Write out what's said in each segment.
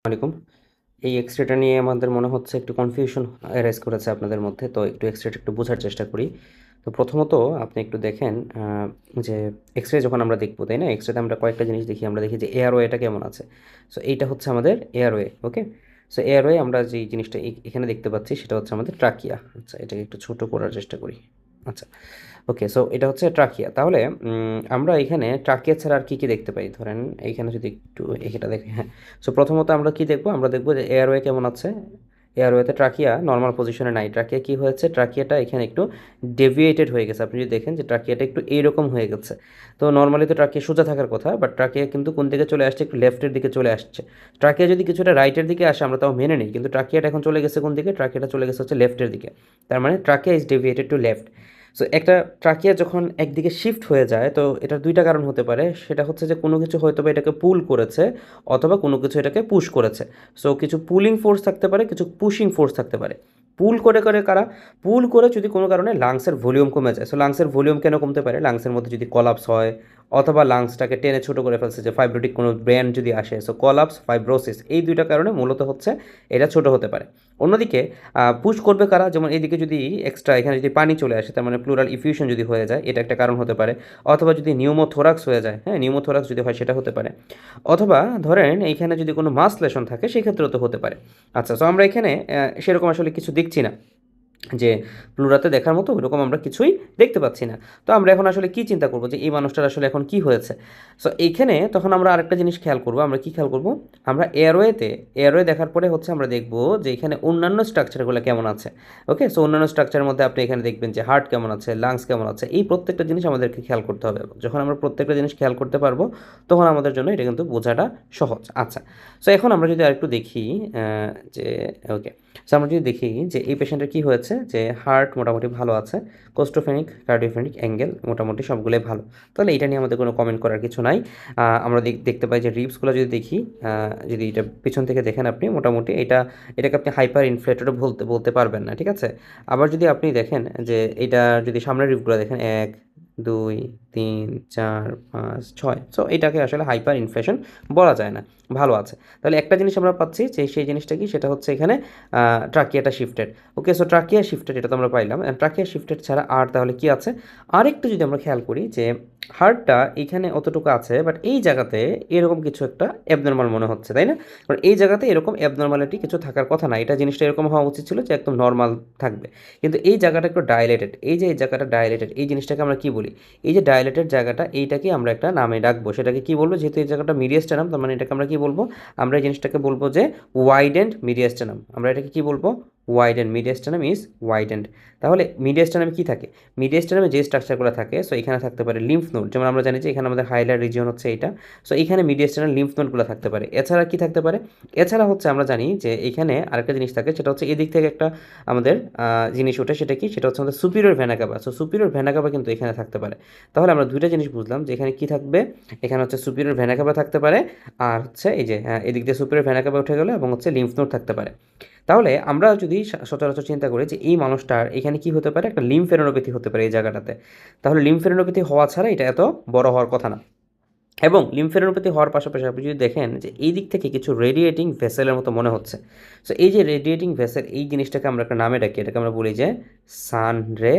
আলাইকুম। এই এক্স-রেটা নিয়ে আমাদের মনে হচ্ছে একটু কনফিউশন অ্যারাইজ করেছে আপনাদের মধ্যে। তো একটু এক্স-রেটা একটু বোঝার চেষ্টা করি। তো প্রথমত আপনি একটু দেখেন যে এক্স-রে যখন আমরা দেখব, তাই না? এক্স-রেতে আমরা কয়েকটা জিনিস দেখি। আমরা দেখি যে এয়ারওয়েটা কেমন আছে। সো এইটা হচ্ছে আমাদের এয়ারওয়ে, ওকে? সো এয়ারওয়ে আমরা যেই জিনিসটা এখানে দেখতে পাচ্ছি সেটা হচ্ছে আমাদের ট্রাকিয়া। আচ্ছা, এটাকে একটু ছোট করার চেষ্টা করি। আচ্ছা, ওকে। সো এটা হচ্ছে ট্রাকিয়া। তাহলে আমরা এখানে ট্রাকিয়া ছাড়া আর কী, কী দেখতে পাই? ধরেন এইখানে যদি একটু এটা দেখি, হ্যাঁ। সো প্রথমত আমরা কি দেখব? আমরা দেখব যে এয়ারওয়ে কেমন আছে। এয়ারওয়েতে ট্রাকিয়া নর্মাল পজিশনে নাই। ট্রাকিয়া কি হয়েছে? ট্রাকিয়াটা এখানে একটু ডেভিয়েটেড হয়ে গেছে। আপনি যদি দেখেন যে ট্রাকিয়াটা একটু এইরকম হয়ে গেছে। তো নর্মালি তো ট্রাকিয়া সোজা থাকার কথা, বাট ট্রাকিয়া কিন্তু কোন দিকে চলে আসছে? একটু লেফটের দিকে চলে আসছে। ট্রাকিয়া যদি কিছুটা রাইটের দিকে আসে আমরা তাও মেনে নিই, কিন্তু ট্রাকিয়াটা এখন চলে গেছে কোন দিকে? ট্রাকিয়াটা চলে গেছে হচ্ছে লেফটের দিকে। তার মানে trachea is deviated to left. So একটা ট্রাকিয়া যখন একদিকে শিফট হয়ে যায়, তো এটার দুইটা কারণ হতে পারে। সেটা হচ্ছে যে কোনো কিছু হয়তো বা এটাকে পুল করেছে, অথবা কোনো কিছু এটাকে পুশ করেছে। সো কিছু পুলিং ফোর্স থাকতে পারে, কিছু পুশিং ফোর্স থাকতে পারে। পুল করে করে কারা? পুল করে যদি কোনো কারণে লাংসের ভলিউম কমে যায়। সো লাংসের ভলিউম কেন কমতে পারে? লাংসের মধ্যে যদি কলাপস হয়, অথবা লাংসটাকে টেনে ছোটো করে ফেলছে, যে ফাইব্রোটিক কোনো ব্র্যান্ড যদি আসে। সো কলাপস, ফাইব্রোসিস, এই দুইটা কারণে মূলত হচ্ছে এটা ছোট হতে পারে। অন্যদিকে পুশ করবে কারা? যেমন এদিকে যদি এক্সট্রা এখানে যদি পানি চলে আসে, তার মানে প্লুরাল ইফিউশন যদি হয়ে যায়, এটা একটা কারণ হতে পারে। অথবা যদি নিউমোথোরাক্স হয়ে যায়, হ্যাঁ, নিউমোথোরাক্স যদি হয় সেটা হতে পারে। অথবা ধরেন এইখানে যদি কোনো মাস লেশন থাকে, সেক্ষেত্রেও তো হতে পারে। আচ্ছা, তো আমরা এখানে সেরকম আসলে কিছু দেখছি না যে প্লুরাতে দেখার মতো ওইরকম আমরা কিছুই দেখতে পাচ্ছি না। তো আমরা এখন আসলে কি চিন্তা করবো যে এই মানুষটার আসলে এখন কি হয়েছে? সো এইখানে তখন আমরা আরেকটা জিনিস খেয়াল করবো। আমরা কি খেয়াল করবো? আমরা এয়ারওয়ে দেখার পরে হচ্ছে আমরা দেখবো যে এখানে অন্যান্য স্ট্রাকচারগুলো কেমন আছে। ওকে, সো অন্যান্য স্ট্রাকচারের মধ্যে আপনি এখানে দেখবেন যে হার্ট কেমন আছে, লাংস কেমন আছে, এই প্রত্যেকটা জিনিস আমাদেরকে খেয়াল করতে হবে। যখন আমরা প্রত্যেকটা জিনিস খেয়াল করতে পারবো, তখন আমাদের জন্য এটা কিন্তু বোঝাটা সহজ। আচ্ছা, সো এখন আমরা যদি আরেকটু দেখি যে ওকে, সো আমরা যদি দেখি যে এই পেশেন্টের কী হয়েছে, যে হার্ট মোটামুটি ভালো আছে, কোস্টোফেনিক, কার্ডিওফেনিক অ্যাঙ্গেল মোটামুটি সবগুলোই ভালো। তাহলে এটা নিয়ে আমাদের কোনো কমেন্ট করার কিছু নাই। আমরা দেখতে পাই যে রিবসগুলো যদি দেখি, যদি এটা পিছন থেকে দেখেন আপনি, মোটামুটি এটাকে আপনি হাইপার ইনফ্লেটেডও বলতে বলতে পারবেন না, ঠিক আছে? আবার যদি আপনি দেখেন যে এটা যদি সামনের রিবগুলো দেখেন, 1, 2, 3, 4, 5, 6, সো এটাকে আসলে হাইপার ইনফ্লেশন বলা যায় না, ভালো আছে। তাহলে একটা জিনিস আমরা পাচ্ছি, যে সেই জিনিসটা কি, সেটা হচ্ছে এখানে ট্রাকিয়াটা শিফটেড। ওকে, সো ট্রাকিয়া শিফটেড, এটা তো আমরা পাইলাম। ট্রাকিয়া শিফটেড ছাড়া আর তাহলে কি আছে? আরেকটু যদি আমরা খেয়াল করি যে হার্টটা এখানে অতটুকু আছে, বাট এই জায়গাতে এরকম কিছু একটা অ্যাবনর্মাল মনে হচ্ছে, তাই না? কারণ এই জায়গাতে এরকম অ্যাবনর্মালিটি কিছু থাকার কথা না। এটা জিনিসটা এরকম হওয়া উচিত ছিল যে একদম নর্মাল থাকবে। কিন্তু এই জায়গাটা একটু ডাইলেটেড। এই যে এই জায়গাটা ডাইলেটেড, এই জিনিসটাকে আমরা কি বলি? এই যে ডাইলেটেড জায়গাটা, এইটাকে আমরা একটা নামে ডাকবো। সেটাকে কি বলবো? যেহেতু এই জায়গাটা মিডিয়াস্টানাম, তার মানে এটাকে আমরা কি বলবো? আমরা এই জিনিসটাকে বলবো যে ওয়াইডেন্ড মিডিয়াস্টানাম। আমরা এটাকে কি বলবো? ওয়াইডেন্ড। মিডিয়াস্টানাম ইজ ওয়াইডেন্ড। তাহলে মিডিয়াস্টানামে কি থাকে? মিডিয়াস্টানামে যে স্ট্রাকচারগুলো থাকে, সো এখানে থাকতে পারে লিম্ফ নোড। যেমন আমরা জানি যে এখানে আমাদের হাইলার রিজিয়ন হচ্ছে এটা। সো এখানে মিডিয়াস্টানাল লিম্ফ নোডগুলো থাকতে পারে। এছাড়া কি থাকতে পারে? এছাড়া হচ্ছে আমরা জানি যে এখানে আরেকটা জিনিস থাকে, সেটা হচ্ছে এদিক থেকে একটা আমাদের জিনিস ওঠে। সেটা কি? সেটা হচ্ছে আমাদের superior vena CAVA. So superior vena CAVA কিন্তু এখানে থাকতে পারে। তাহলে আমরা দুইটা জিনিস বুঝলাম, যে এখানে কি থাকবে? এখানে হচ্ছে সুপিরিয়র ভেনা কাভা থাকতে পারে, আর হচ্ছে এই যে এদিক দিয়ে সুপিরিয়র ভেনা কাভা উঠে গেলো, এবং হচ্ছে লিম্ফ নোড থাকতে পারে। তাহলে আমরা যদি সচরাচর চিন্তা করি যে এই মানুষটার এখানে কি হতে পারে, একটা লিম্ফেনোপ্যাথি হতে পারে এই জায়গাটাতে। তাহলে লিম্ফেনোপ্যাথি হওয়া ছাড়া এটা এত বড় হওয়ার কথা না। এবং লিম্ফেনোপ্যাথি হওয়ার পাশাপাশি আপনি যদি দেখেন যে এই দিক থেকে কিছু রেডিয়েটিং ভেসেলের মতো মনে হচ্ছে। সো এই যে রেডিয়েটিং ভেসেল, এই জিনিসটাকে আমরা একটা নামে ডাকি। এটাকে আমরা বলি যে সান রে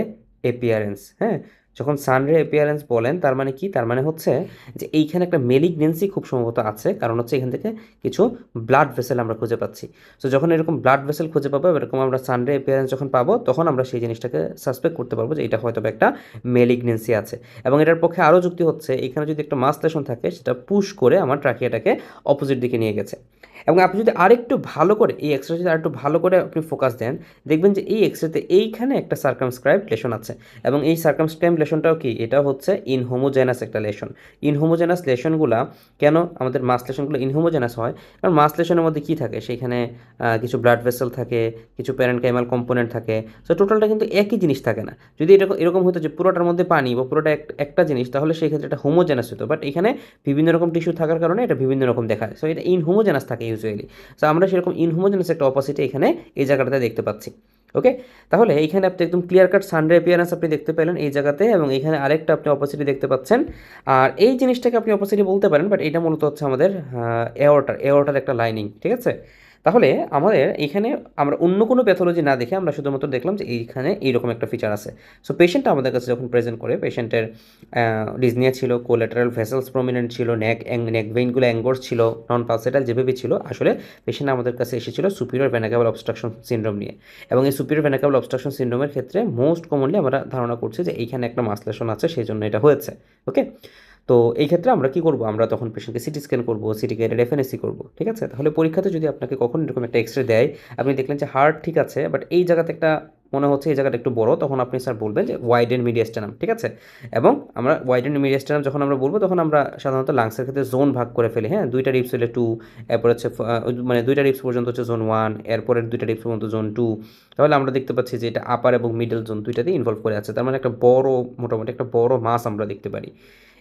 এপিয়ারেন্স। হ্যাঁ, যখন সান রে এপিয়ারেন্স বলেন, তার মানে কি? তার মানে হচ্ছে যে এইখানে একটা মেলিগনেন্সি খুব সম্ভবত আছে, কারণ হচ্ছে এখান থেকে কিছু ব্লাড ভেসেল আমরা খুঁজে পাচ্ছি। সো যখন এরকম ব্লাড ভেসেল খুঁজে পাবো, এরকম আমরা সান রে এপিয়ারেন্স যখন পাবো, তখন আমরা সেই জিনিসটাকে সাসপেক্ট করতে পারবো যে এটা হয়তো একটা মেলিগনেন্সি আছে। এবং এটার পক্ষে আরও যুক্তি হচ্ছে, এখানে যদি একটা মাস লেশন থাকে, সেটা পুশ করে আমার ট্রাকিয়াটাকে অপোজিট দিকে নিয়ে গেছে। এবং আপনি যদি আরেকটু ভালো করে এই এক্সরে যদি আরেকটু ভালো করে আপনি ফোকাস দেন, দেখবেন যে এই এক্সরেতে এইখানে একটা সার্কামস্ক্রাইব লেশন আছে। এবং এই সার্কামস্ক্রাইব লেশনটাও কি? এটা হচ্ছে ইনহোমোজেনাস একটা লেশন। ইনহোমোজেনাস লেশনগুলা কেন আমাদের মাস লেশনগুলো ইনহোমোজেনাস হয়? কারণ মাস লেশনের মধ্যে কী থাকে? সেখানে কিছু ব্লাড ভেসেল থাকে, কিছু প্যারেনকাইমাল কম্পোনেন্ট থাকে। সো টোটালটা কিন্তু একই জিনিস থাকে না। যদি এরকম এরকম হতো যে পুরোটার মধ্যে পানি বা পুরোটা একটা জিনিস, তাহলে সেই ক্ষেত্রে এটা হোমোজেনাস হতো। বাট এখানে বিভিন্ন রকম টিস্যু থাকার কারণে এটা বিভিন্ন রকম দেখায়। সো এটা ইনহোমোজেনাস থাকে ইউজুয়ালি। সো আমরা সেরকম ইনহোমোজেনাস একটা অপোজিটে এখানে এই জায়গাটাতে দেখতে পাচ্ছি। ওকে? তাহলে এইখানে আপনি একদম ক্লিয়ার কাট সানরে অ্যাপিয়ারেন্স আপনি দেখতে পেলেন এই জায়গাতে, এবং এইখানে আরেকটা আপনি অপোসিটি দেখতে পাচ্ছেন। আর এই জিনিসটাকে আপনি অপোসিটি বলতে পারেন, বাট এটা মূলত হচ্ছে আমাদের এঅর্টার একটা লাইনিং, ঠিক আছে? তাহলে আমাদের এইখানে আমরা অন্য কোনো প্যাথোলজি না দেখে আমরা শুধুমাত্র দেখলাম যে এইখানে এইরকম একটা ফিচার আছে। সো পেশেন্টটা আমাদের কাছে যখন প্রেজেন্ট করে, পেশেন্টের ডিসনিয়া ছিল, কোল্যাটারাল ভেসেলস প্রমিনেন্ট ছিল, নেক ভেইনগুলো অ্যাঙ্গোর্স ছিল, নন পালসেটাল যেভাবে ছিল, আসলে পেশেন্ট আমাদের কাছে এসেছিল সুপিরিয়র ভেনা ক্যাভাল অবস্ট্রাকশন সিনড্রোম নিয়ে। এবং এই সুপিরিয়র ভেনা ক্যাভাল অবস্ট্রাকশন সিনড্রোমের ক্ষেত্রে মোস্ট কমনলি আমরা ধারণা করছি যে এইখানে একটা মাসলেশন আছে, সেই জন্য এটা হয়েছে। ওকে? তো এই ক্ষেত্রে আমরা কি করব? আমরা তখন পেশেন্টকে সিটি স্ক্যান করবো, সিটি স্ক্যানের এফএনএসি করবো, ঠিক আছে? তাহলে পরীক্ষাতে যদি আপনাকে কখনো এরকম একটা এক্স রে দেয়, আপনি দেখলেন যে হার্ট ঠিক আছে, বাট এই জায়গাতে একটা মনে হচ্ছে এই জায়গাটা একটু বড়, তখন আপনি স্যার বলবেন যে ওয়াইডেন মিডিয়াস্টানাম, ঠিক আছে? এবং আমরা ওয়াইডেন মিডিয়াস্টানাম যখন আমরা বলবো, তখন আমরা সাধারণত লাংসের ক্ষেত্রে জোন ভাগ করে ফেলি, হ্যাঁ? দুইটা রিপস হলে 2, এরপর হচ্ছে মানে দুইটা রিপস পর্যন্ত হচ্ছে জোন 1, এরপরের দুইটা রিপস পর্যন্ত জোন 2। তাহলে আমরা দেখতে পাচ্ছি যে এটা আপার এবং মিডল জোন দুইটাতেই ইনভলভ করে আছে, তার মানে একটা বড়, মোটামুটি একটা বড় মাস আমরা দেখতে পারি।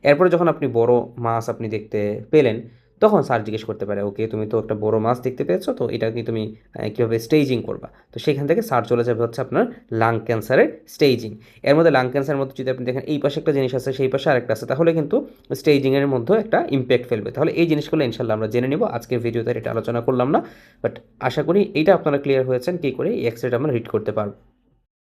এরপরে যখন আপনি বড় মাছ আপনি দেখতে পেলেন, তখন স্যার জিজ্ঞেস করতে পারে, ওকে তুমি তো একটা বড় মাছ দেখতে পেয়েছো, তো এটা কি তুমি কীভাবে স্টেজিং করবা? তো সেখান থেকে স্যার চলে যাবে হচ্ছে আপনার লাং ক্যান্সারের স্টেজিং। এর মধ্যে লাং ক্যান্সারের মধ্যে যদি আপনি দেখেন এই পাশে একটা জিনিস আছে, সেই পাশে আরেকটা আছে, তাহলে কিন্তু স্টেজিংয়ের মধ্যে একটা ইম্প্যাক্ট ফেলবে। তাহলে এই জিনিসগুলো ইনশাল্লাহ আমরা জেনে নিব, আজকের ভিডিওতে এটা আলোচনা করলাম না, বাট আশা করি এইটা আপনারা ক্লিয়ার হয়েছেন কী করে এই এক্স রেটা আমরা রিড করতে পারবো।